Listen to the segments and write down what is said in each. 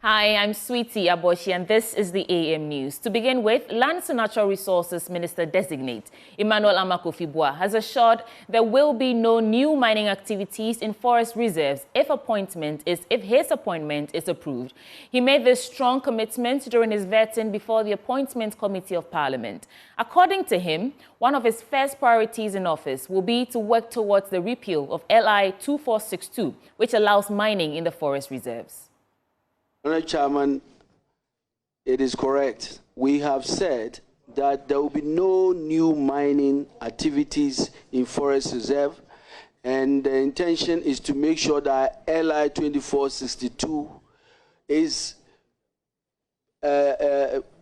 Hi, I'm Sweetie Aboshi, and this is the AM News. To begin with, Lands and Natural Resources Minister-designate Emmanuel Amakofi-Boa has assured there will be no new mining activities in forest reserves if his appointment is approved. He made this strong commitment during his vetting before the Appointment Committee of Parliament. According to him, one of his first priorities in office will be to work towards the repeal of LI 2462, which allows mining in the forest reserves. Mr. Chairman, it is correct. We have said that there will be no new mining activities in forest reserve, and the intention is to make sure that LI 2462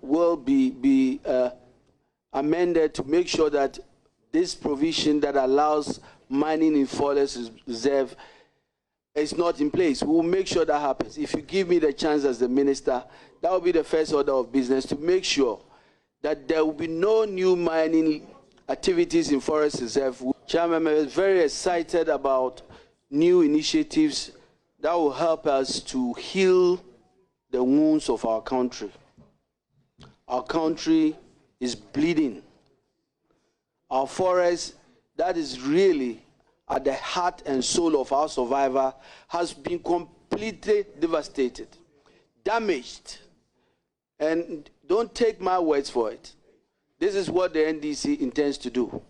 will be amended to make sure that this provision that allows mining in forest reserve is not in place. We will make sure that happens. If you give me the chance as the minister, that will be the first order of business, to make sure that there will be no new mining activities in forest reserve. Chairman, I'm very excited about new initiatives that will help us to heal the wounds of our country. Our country is bleeding. Our forest, that is really at the heart and soul of our survivor, has been completely devastated, damaged. And don't take my words for it. This is what the NDC intends to do.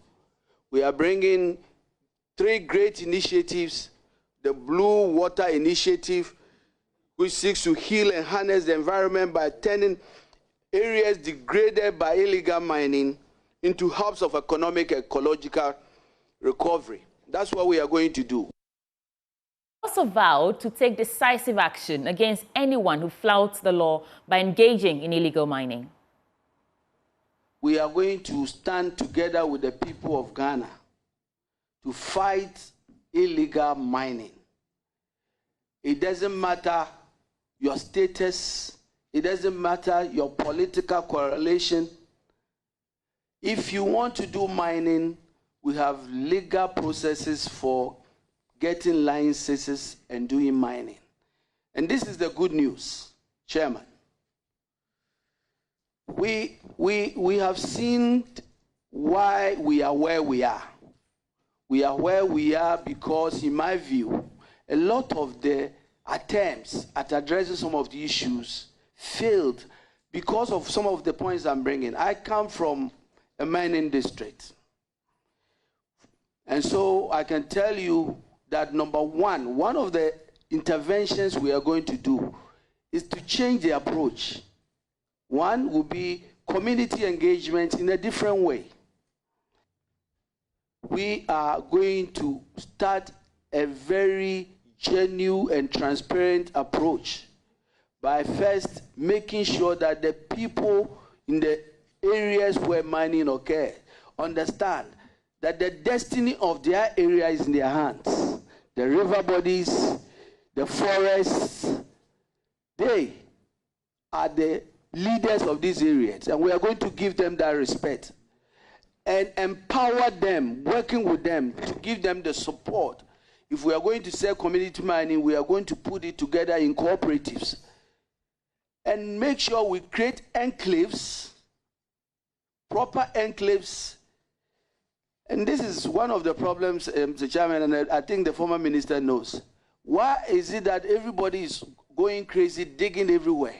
We are bringing 3 great initiatives: the Blue Water Initiative, which seeks to heal and harness the environment by turning areas degraded by illegal mining into hubs of economic and ecological recovery. That's what we are going to do. He also vowed to take decisive action against anyone who flouts the law by engaging in illegal mining. We are going to stand together with the people of Ghana to fight illegal mining. It doesn't matter your status, it doesn't matter your political correlation. If you want to do mining, we have legal processes for getting licenses and doing mining. And this is the good news, Chairman. We have seen why we are where we are. We are where we are because, in my view, a lot of the attempts at addressing some of the issues failed because of some of the points I'm bringing. I come from a mining district. And so I can tell you that, number one of the interventions we are going to do is to change the approach. One will be community engagement in a different way. We are going to start a very genuine and transparent approach by first making sure that the people in the areas where mining occurs understand that the destiny of their area is in their hands. The river bodies, the forests, they are the leaders of these areas, and we are going to give them that respect and empower them, working with them to give them the support. If we are going to sell community mining, we are going to put it together in cooperatives and make sure we create enclaves, proper enclaves. And this is one of the problems, Mr. Chairman, and I think the former minister knows. Why is it that everybody is going crazy, digging everywhere?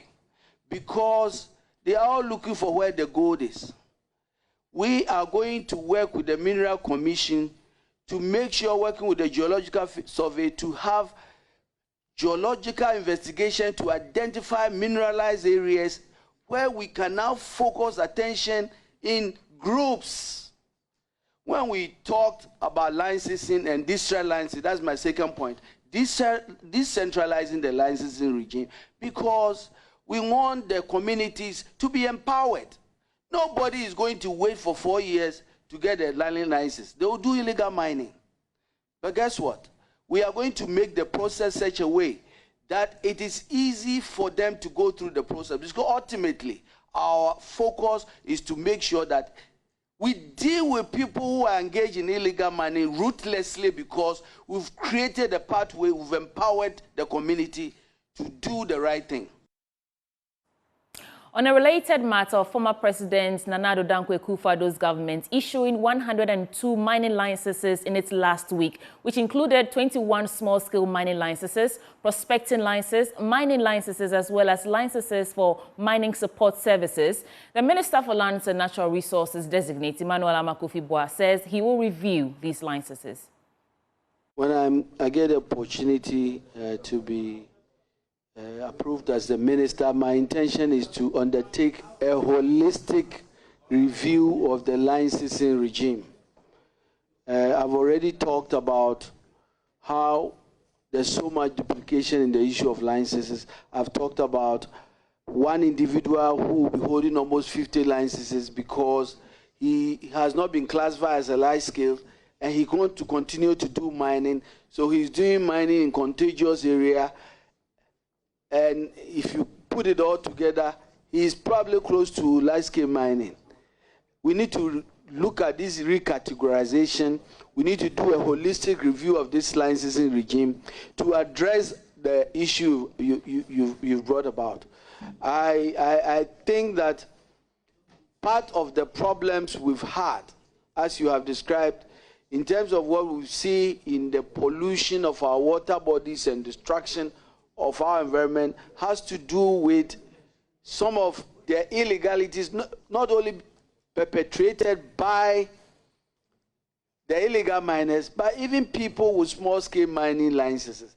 Because they are all looking for where the gold is. We are going to work with the Mineral Commission to make sure, working with the Geological Survey, to have geological investigation to identify mineralized areas where we can now focus attention in groups. When we talked about licensing and decentralizing, that's my second point, decentralizing the licensing regime, because we want the communities to be empowered. Nobody is going to wait for 4 years to get a mining license. They will do illegal mining. But guess what? We are going to make the process such a way that it is easy for them to go through the process. Because ultimately, our focus is to make sure that we deal with people who are engaged in illegal mining ruthlessly, because we've created a pathway, we've empowered the community to do the right thing. On a related matter, former President Nana Addo Dankwa Akufo-Addo's government issuing 102 mining licenses in its last week, which included 21 small-scale mining licenses, prospecting licenses, mining licenses, as well as licenses for mining support services. The Minister for Lands and Natural Resources designate Emmanuel Amakofi-Boa says he will review these licenses. When I get the opportunity to be approved as the minister, my intention is to undertake a holistic review of the licensing regime. I've already talked about how there's so much duplication in the issue of licenses. I've talked about one individual who will be holding almost 50 licenses because he has not been classified as a large scale and he wants to continue to do mining. So he's doing mining in contiguous area. And if you put it all together, he's probably close to large-scale mining. We need to look at this recategorization. We need to do a holistic review of this licensing regime to address the issue you've brought about. I think that part of the problems we've had, as you have described, in terms of what we see in the pollution of our water bodies and destruction of our environment, has to do with some of the illegalities, not only perpetrated by the illegal miners, but even people with small-scale mining licenses.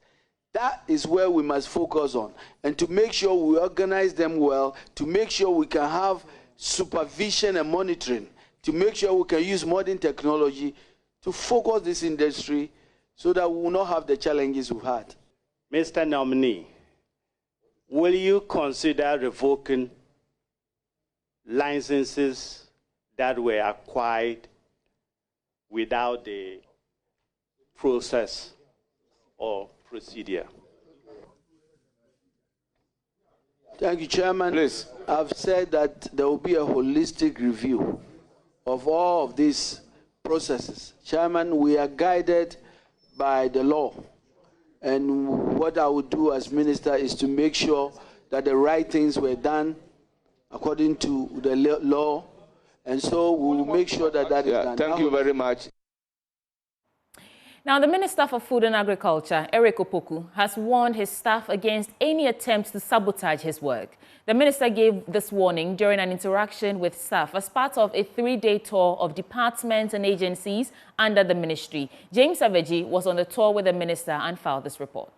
That is where we must focus on, and to make sure we organize them well, to make sure we can have supervision and monitoring, to make sure we can use modern technology to focus this industry so that we will not have the challenges we've had. Mr. Nominee, will you consider revoking licenses that were acquired without the process or procedure? Thank you, Chairman. Please. I've said that there will be a holistic review of all of these processes. Chairman, we are guided by the law. And what I would do as minister is to make sure that the right things were done according to the law. And so we will make sure that that is done. Thank you very much. Now, the Minister for Food and Agriculture, Agric Min, has warned his staff against any attempts to sabotage his work. The minister gave this warning during an interaction with staff as part of a 3-day tour of departments and agencies under the ministry. James Aveji was on the tour with the minister and filed this report.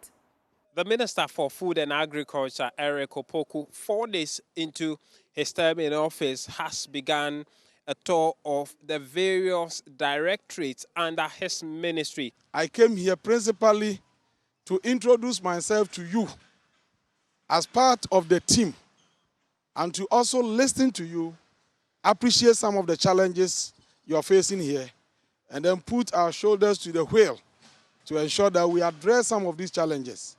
The Minister for Food and Agriculture, Agric Min, 4 days into his term in office, has begun a tour of the various directorates under his ministry. I came here principally to introduce myself to you as part of the team and to also listen to you, appreciate some of the challenges you're facing here, and then put our shoulders to the wheel to ensure that we address some of these challenges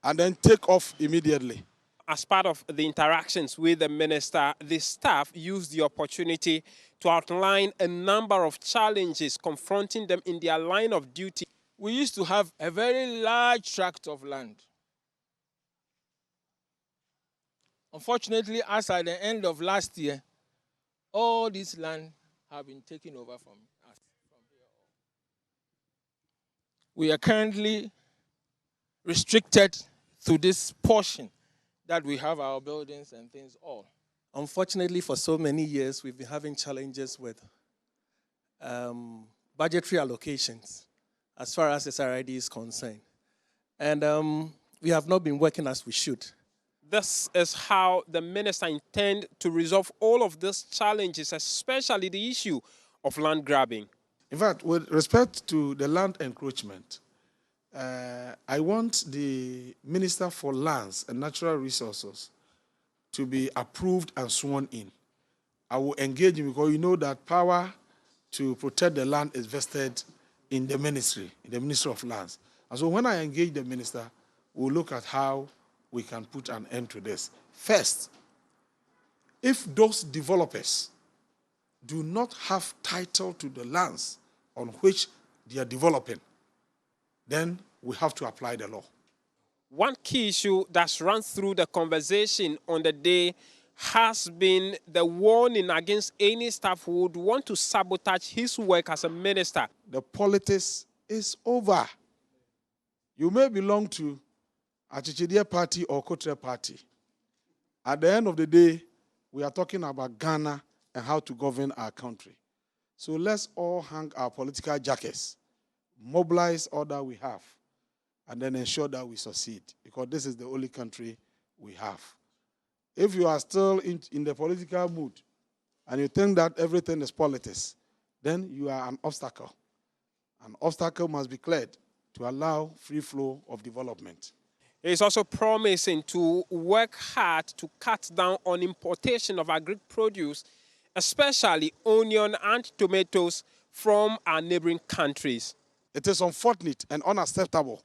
and then take off immediately. As part of the interactions with the minister, the staff used the opportunity to outline a number of challenges confronting them in their line of duty. We used to have a very large tract of land. Unfortunately, as at the end of last year, all this land have been taken over from us. We are currently restricted to this portion that we have our buildings and things all. Unfortunately, for so many years, we've been having challenges with budgetary allocations as far as SRID is concerned. And we have not been working as we should. This is how the minister intends to resolve all of these challenges, especially the issue of land grabbing. In fact, with respect to the land encroachment, I want the Minister for Lands and Natural Resources to be approved and sworn in. I will engage him because you know that power to protect the land is vested in the Ministry of Lands. And so when I engage the minister, we'll look at how we can put an end to this. First, if those developers do not have title to the lands on which they are developing, then we have to apply the law. One key issue that runs through the conversation on the day has been the warning against any staff who would want to sabotage his work as a minister. The politics is over. You may belong to a Chichidie party or Kotre party. At the end of the day, we are talking about Ghana and how to govern our country. So let's all hang our political jackets, mobilize all that we have, and then ensure that we succeed, because this is the only country we have. If you are still in the political mood and you think that everything is politics, then you are an obstacle. An obstacle must be cleared to allow free flow of development. It's also promising to work hard to cut down on importation of agric produce, especially onion and tomatoes from our neighboring countries. It is unfortunate and unacceptable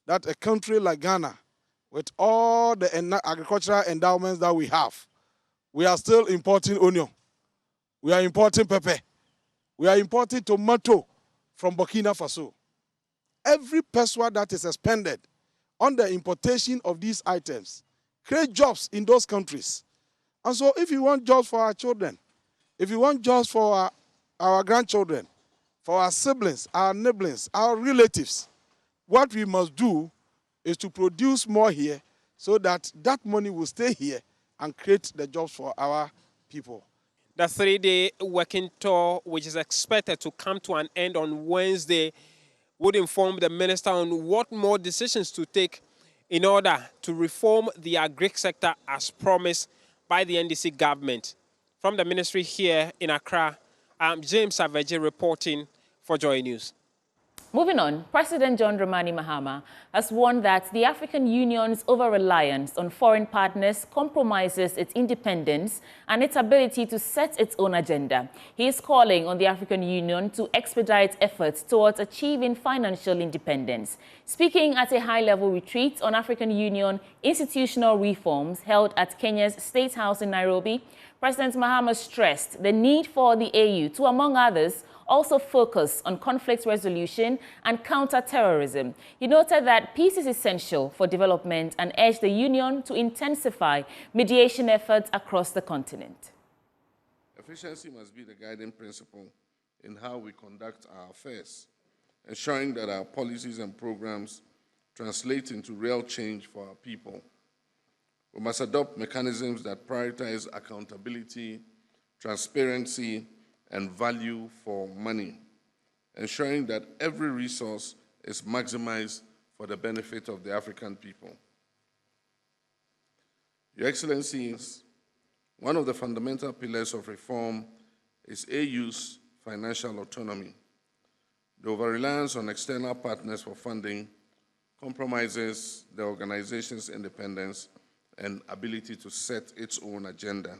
that a country like Ghana, with all the agricultural endowments that we have, we are still importing onion. We are importing pepper. We are importing tomato from Burkina Faso. Every peso that is expended on the importation of these items create jobs in those countries. And so if you want jobs for our children, if you want jobs for our grandchildren, for our siblings, our neighbors, our relatives, what we must do is to produce more here so that that money will stay here and create the jobs for our people. The 3-day working tour, which is expected to come to an end on Wednesday, would inform the minister on what more decisions to take in order to reform the agric sector as promised by the NDC government. From the ministry here in Accra, I'm James Savage reporting for Joy News. Moving on, President John Dramani Mahama has warned that the African Union's over-reliance on foreign partners compromises its independence and its ability to set its own agenda. He is calling on the African Union to expedite efforts towards achieving financial independence. Speaking at a high-level retreat on African Union institutional reforms held at Kenya's State House in Nairobi, President Mahama stressed the need for the AU to, among others, also focus on conflict resolution and counter-terrorism. He noted that peace is essential for development and urged the Union to intensify mediation efforts across the continent. Efficiency must be the guiding principle in how we conduct our affairs, ensuring that our policies and programs translate into real change for our people. We must adopt mechanisms that prioritize accountability, transparency, and value for money, ensuring that every resource is maximized for the benefit of the African people. Your Excellencies, one of the fundamental pillars of reform is AU's financial autonomy. The over-reliance on external partners for funding compromises the organization's independence and ability to set its own agenda.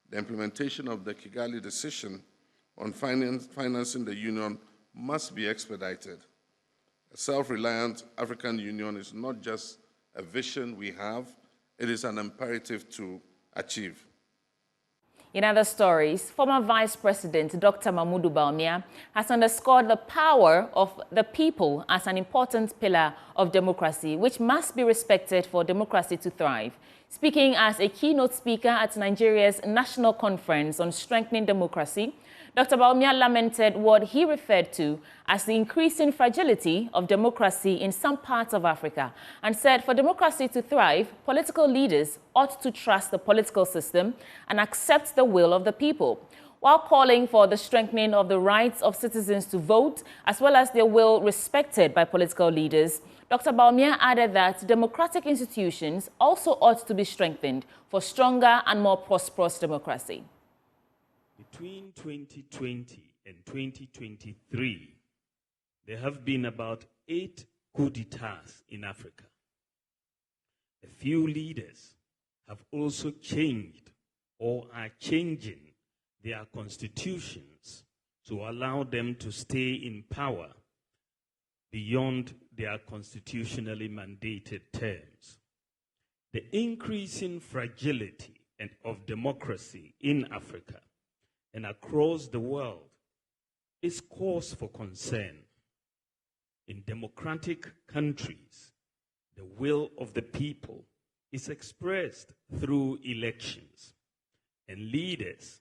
The implementation of the Kigali decision on financing the Union must be expedited. A self-reliant African Union is not just a vision we have, it is an imperative to achieve. In other stories, former Vice President Dr. Mamudu Bawumia has underscored the power of the people as an important pillar of democracy, which must be respected for democracy to thrive. Speaking as a keynote speaker at Nigeria's National Conference on Strengthening Democracy, Dr. Bawumia lamented what he referred to as the increasing fragility of democracy in some parts of Africa and said for democracy to thrive, political leaders ought to trust the political system and accept the will of the people. While calling for the strengthening of the rights of citizens to vote, as well as their will respected by political leaders, Dr. Bawumia added that democratic institutions also ought to be strengthened for stronger and more prosperous democracy. Between 2020 and 2023, there have been about 8 coup d'etats in Africa. A few leaders have also changed or are changing their constitutions to allow them to stay in power beyond their constitutionally mandated terms. The increasing fragility of democracy in Africa and across the world is cause for concern. In democratic countries, the will of the people is expressed through elections, and leaders,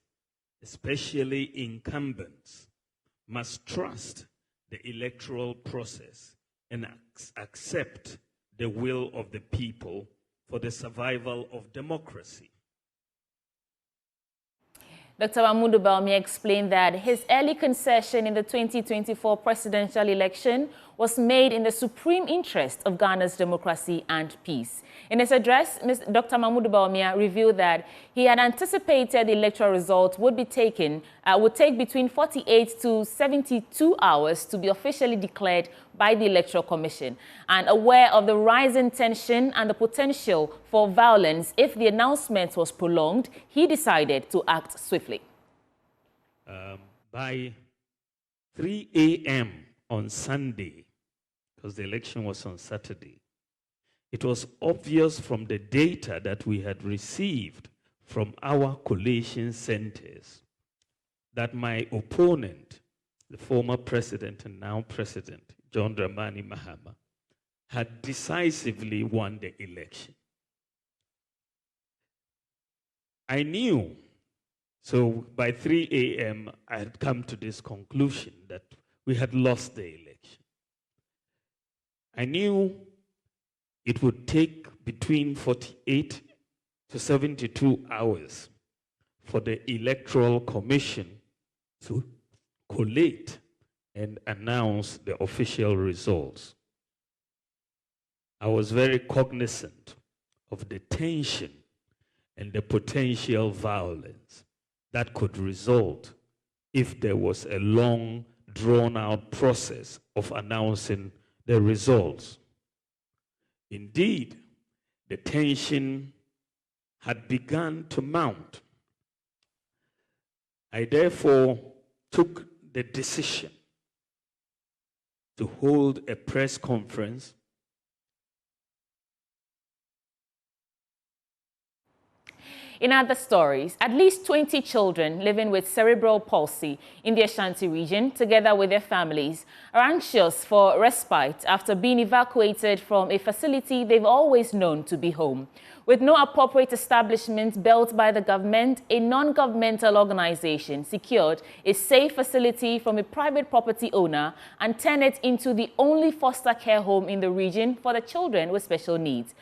especially incumbents, must trust the electoral process and accept the will of the people for the survival of democracy. Dr. Mamudu Bawumia explained that his early concession in the 2024 presidential election was made in the supreme interest of Ghana's democracy and peace. In his address, Dr. Mamudu Bawumia revealed that he had anticipated the electoral result would take between 48 to 72 hours to be officially declared by the Electoral Commission. And aware of the rising tension and the potential for violence if the announcement was prolonged, he decided to act swiftly. By 3 a.m. on Sunday, because the election was on Saturday, it was obvious from the data that we had received from our collation centers that my opponent, the former president and now president, John Dramani Mahama, had decisively won the election. I knew, so by 3 a.m., I had come to this conclusion that we had lost the election. I knew it would take between 48 to 72 hours for the Electoral Commission to collate and announce the official results. I was very cognizant of the tension and the potential violence that could result if there was a long, drawn-out process of announcing the results. Indeed, the tension had begun to mount. I therefore took the decision to hold a press conference In other stories, at least 20 children living with cerebral palsy in the Ashanti region, together with their families, are anxious for respite after being evacuated from a facility they've always known to be home. With no appropriate establishment built by the government, a non-governmental organization secured a safe facility from a private property owner and turned it into the only foster care home in the region for the children with special needs.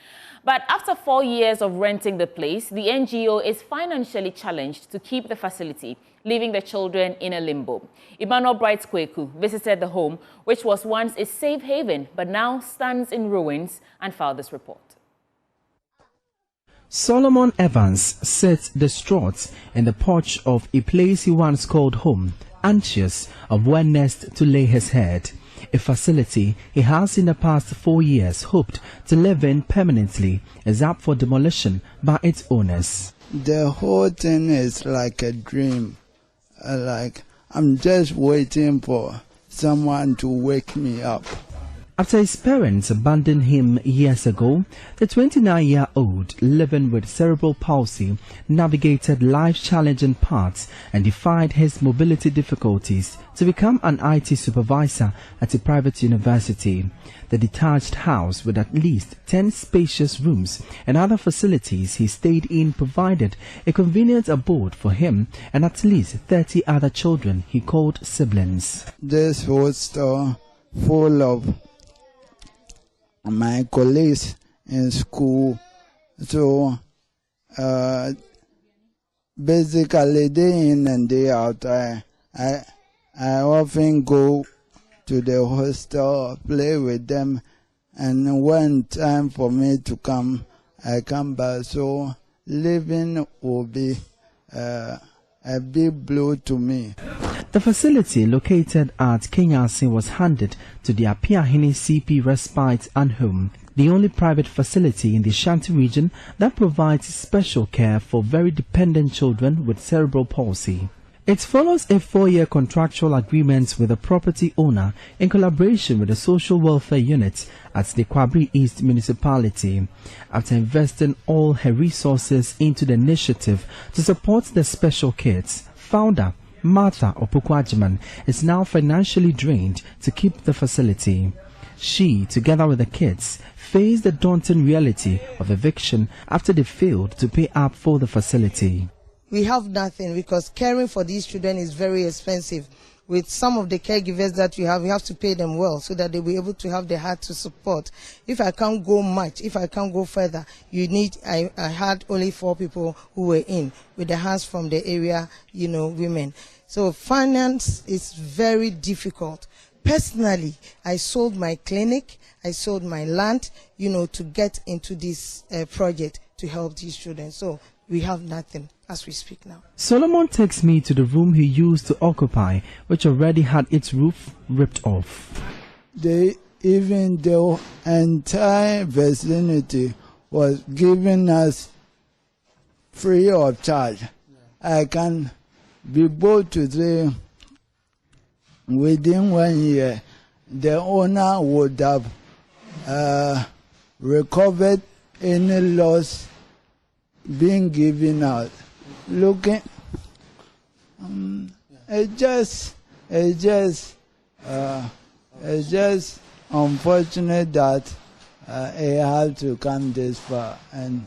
But after 4 years of renting the place, the NGO is financially challenged to keep the facility, leaving the children in a limbo. Emmanuel Bright Kweku visited the home, which was once a safe haven, but now stands in ruins, and filed this report. Solomon Evans sits distraught in the porch of a place he once called home, anxious of where next to lay his head. A facility he has in the past 4 years hoped to live in permanently is up for demolition by its owners. The whole thing is like a dream. Like I'm just waiting for someone to wake me up. After his parents abandoned him years ago, the 29-year-old living with cerebral palsy navigated life's challenging paths and defied his mobility difficulties to become an IT supervisor at a private university. The detached house with at least 10 spacious rooms and other facilities he stayed in provided a convenient abode for him and at least 30 other children he called siblings. This hostel full of my colleagues in school, so basically day in and day out, I often go to the hostel, play with them, and when time for me to come, I come back. So living will be a big blow to me. The facility located at Kenyasi was handed to the Apiahene CP Respite and Home, the only private facility in the Ashanti region that provides special care for very dependent children with cerebral palsy. It follows a 4-year contractual agreement with the property owner in collaboration with the social welfare unit at the Kwabri East municipality. After investing all her resources into the initiative to support the special kids, founder Martha Opukwajiman is now financially drained to keep the facility. She, together with the kids, faced the daunting reality of eviction after they failed to pay up for the facility. We have nothing because caring for these children is very expensive. With some of the caregivers that we have to pay them well so that they'll be able to have the heart to support. If I can't go much, if I can't go further, I had only 4 people who were in with the hands from the area, women. So finance is very difficult. Personally, I sold my clinic, I sold my land, to get into this project to help these children. So we have nothing as we speak now. Solomon takes me to the room he used to occupy, which already had its roof ripped off. Even the entire vicinity was given us free of charge. I can be bold to say within 1 year, the owner would have recovered any loss being given out. Looking, it's just unfortunate that it had to come this far. And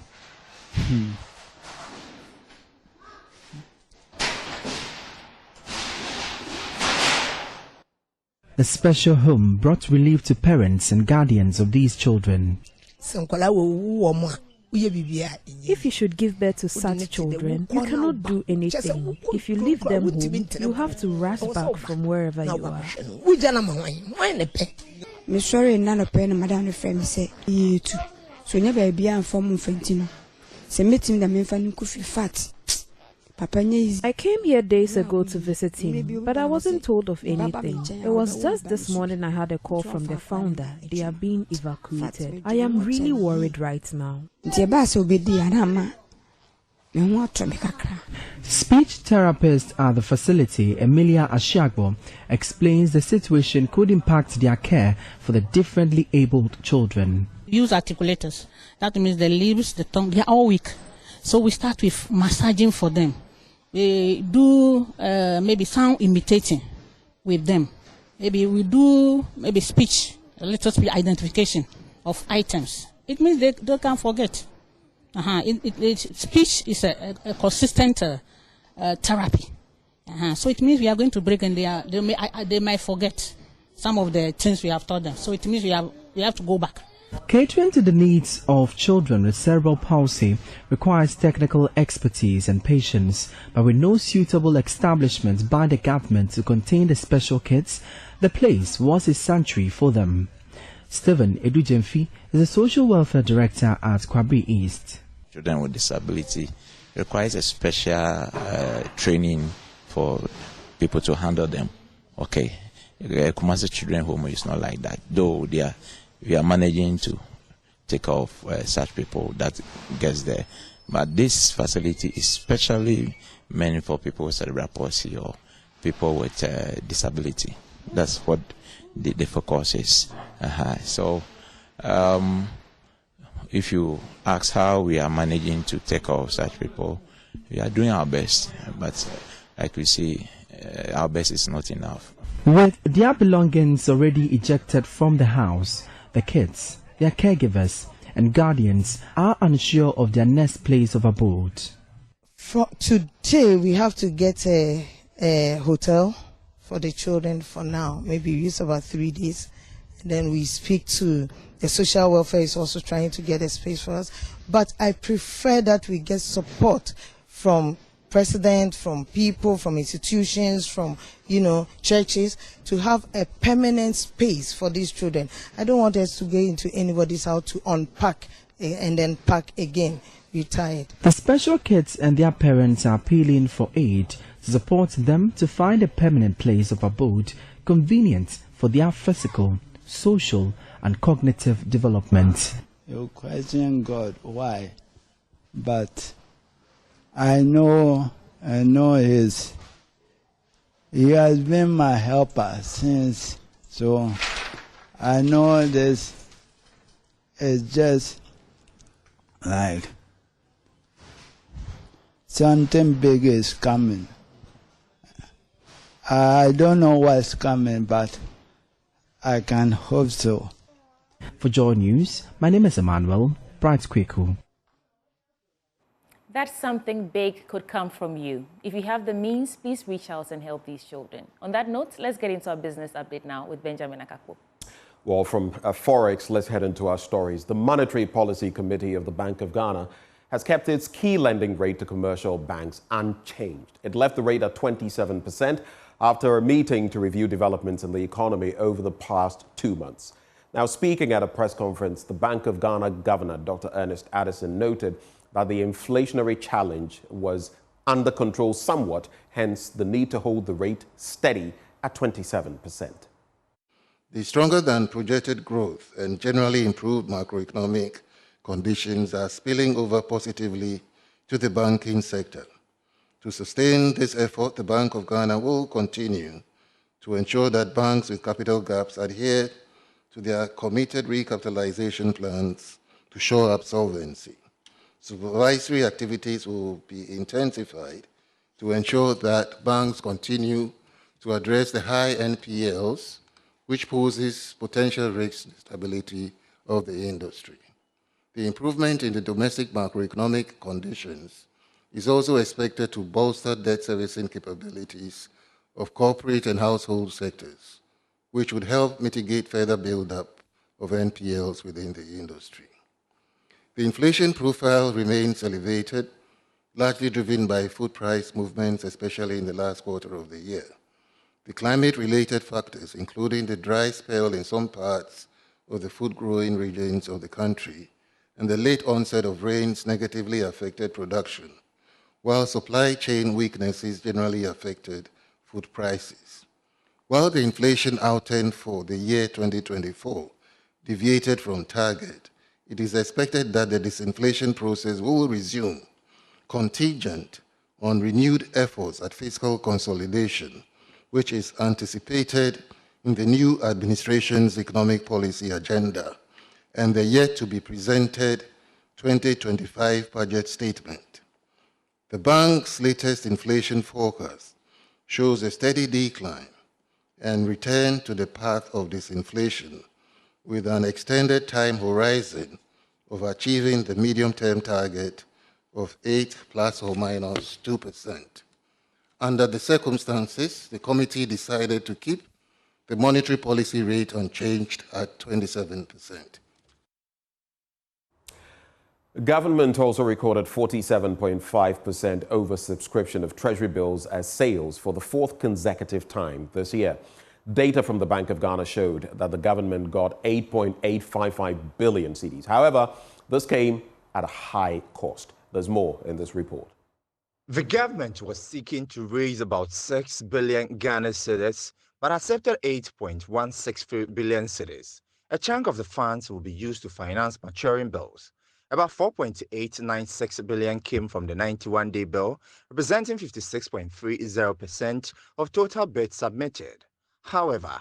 the special home brought relief to parents and guardians of these children. If you should give birth to such children, you cannot do anything. If you leave them home, you have to rush back from wherever you are. Me sorry none of pen madam friend say you too. So never be informed Fentino. Say meeting the men could fat. I came here days ago to visit him, but I wasn't told of anything. It was just this morning I had a call from the founder. They are being evacuated. I am really worried right now. Speech therapist at the facility, Emilia Ashiagbo, explains the situation could impact their care for the differently abled children. Use articulators. That means the lips, the tongue, they are all weak. So we start with massaging for them. We do maybe sound imitating with them. Maybe we do speech, a little speech identification of items. It means they can't forget. Speech is a consistent therapy. So it means we are going to break and they might forget some of the things we have taught them. So it means we have to go back. Catering to the needs of children with cerebral palsy requires technical expertise and patience, but with no suitable establishment by the government to contain the special kids, the place was a sanctuary for them. Stephen Edujemfi is a social welfare director at Kwabri East. Children with disability requires a special training for people to handle them. Okay, Kumasi Children Home is not like that, though we are managing to take off such people that gets there. But this facility is specially meant for people with cerebral palsy or people with disability. That's what the focus is. So if you ask how we are managing to take off such people, we are doing our best. But like we see, our best is not enough. With their belongings already ejected from the house, the kids, their caregivers, and guardians are unsure of their next place of abode. For today, we have to get a hotel for the children for now. Maybe we use about 3 days. And then we speak to the social welfare is also trying to get a space for us. But I prefer that we get support from president, from people, from institutions, from, churches, to have a permanent space for these children. I don't want us to get into anybody's house to unpack and then pack again. We're tired. The special kids and their parents are appealing for aid to support them to find a permanent place of abode convenient for their physical, social, and cognitive development. You question God, why? But I know He has been my helper since, so I know this is just like something big is coming. I don't know what's coming, but I can hope so. For Joy News, my name is Emmanuel Bright Kweku. That something big could come from you. If you have the means, please reach out and help these children. On that note, let's get into our business update now with Benjamin Akakpo. Well, from Forex, let's head into our stories. The Monetary Policy Committee of the Bank of Ghana has kept its key lending rate to commercial banks unchanged. It left the rate at 27% after a meeting to review developments in the economy over the past 2 months. Now, speaking at a press conference, the Bank of Ghana Governor, Dr. Ernest Addison, noted that the inflationary challenge was under control somewhat, hence the need to hold the rate steady at 27%. The stronger than projected growth and generally improved macroeconomic conditions are spilling over positively to the banking sector. To sustain this effort, the Bank of Ghana will continue to ensure that banks with capital gaps adhere to their committed recapitalization plans to shore up solvency. Supervisory activities will be intensified to ensure that banks continue to address the high NPLs, which poses potential risks to the stability of the industry. The improvement in the domestic macroeconomic conditions is also expected to bolster debt servicing capabilities of corporate and household sectors, which would help mitigate further buildup of NPLs within the industry. The inflation profile remains elevated, largely driven by food price movements, especially in the last quarter of the year. The climate-related factors, including the dry spell in some parts of the food-growing regions of the country and the late onset of rains negatively affected production, while supply chain weaknesses generally affected food prices. While the inflation outturn for the year 2024 deviated from target, it is expected that the disinflation process will resume, contingent on renewed efforts at fiscal consolidation, which is anticipated in the new administration's economic policy agenda and the yet-to-be-presented 2025 budget statement. The bank's latest inflation forecast shows a steady decline and return to the path of disinflation, with an extended time horizon of achieving the medium-term target of 8 plus or minus 2%. Under the circumstances, the committee decided to keep the monetary policy rate unchanged at 27%. Government also recorded 47.5% oversubscription of Treasury bills as sales for the 4th consecutive time this year. Data from the Bank of Ghana showed that the government got 8.855 billion cedis. However, this came at a high cost. There's more in this report. The government was seeking to raise about 6 billion Ghana cedis, but accepted 8.163 billion cedis. A chunk of the funds will be used to finance maturing bills. About 4.896 billion came from the 91-day bill, representing 56.30% of total bids submitted. However,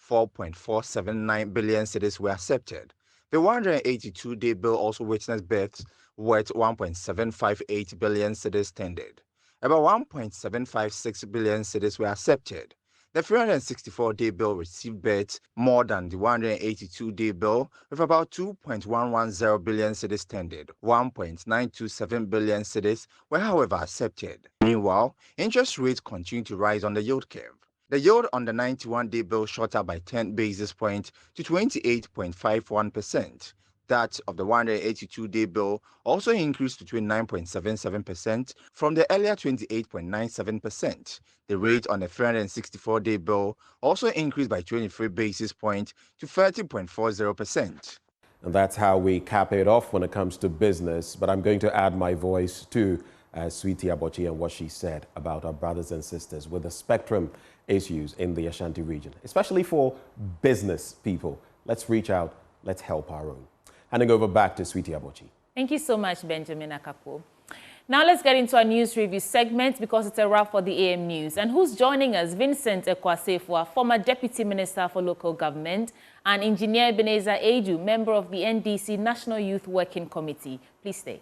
4.479 billion cedis were accepted. The 182-day bill also witnessed bids worth 1.758 billion cedis tendered. About 1.756 billion cedis were accepted. The 364-day bill received bids more than the 182-day bill, with about 2.110 billion cedis tendered. 1.927 billion cedis were, however, accepted. Meanwhile, interest rates continue to rise on the yield curve. The yield on the 91-day bill shot up by 10 basis points to 28.51%. That of the 182-day bill also increased to 29.77% from the earlier 28.97%. The rate on the 364-day bill also increased by 23 basis points to 30.40%. And that's how we cap it off when it comes to business. But I'm going to add my voice to Sweetie Abochi and what she said about our brothers and sisters with the spectrum issues in the Ashanti region, especially for business people. Let's reach out. Let's help our own. Handing over back to Sweetie Abochi. Thank you so much, Benjamin Akakpo. Now let's get into our news review segment because it's a wrap for the AM News. And who's joining us? Vincent Ekwasefua, former Deputy Minister for Local Government, and Engineer Ebenezer Edu, member of the NDC National Youth Working Committee. Please stay.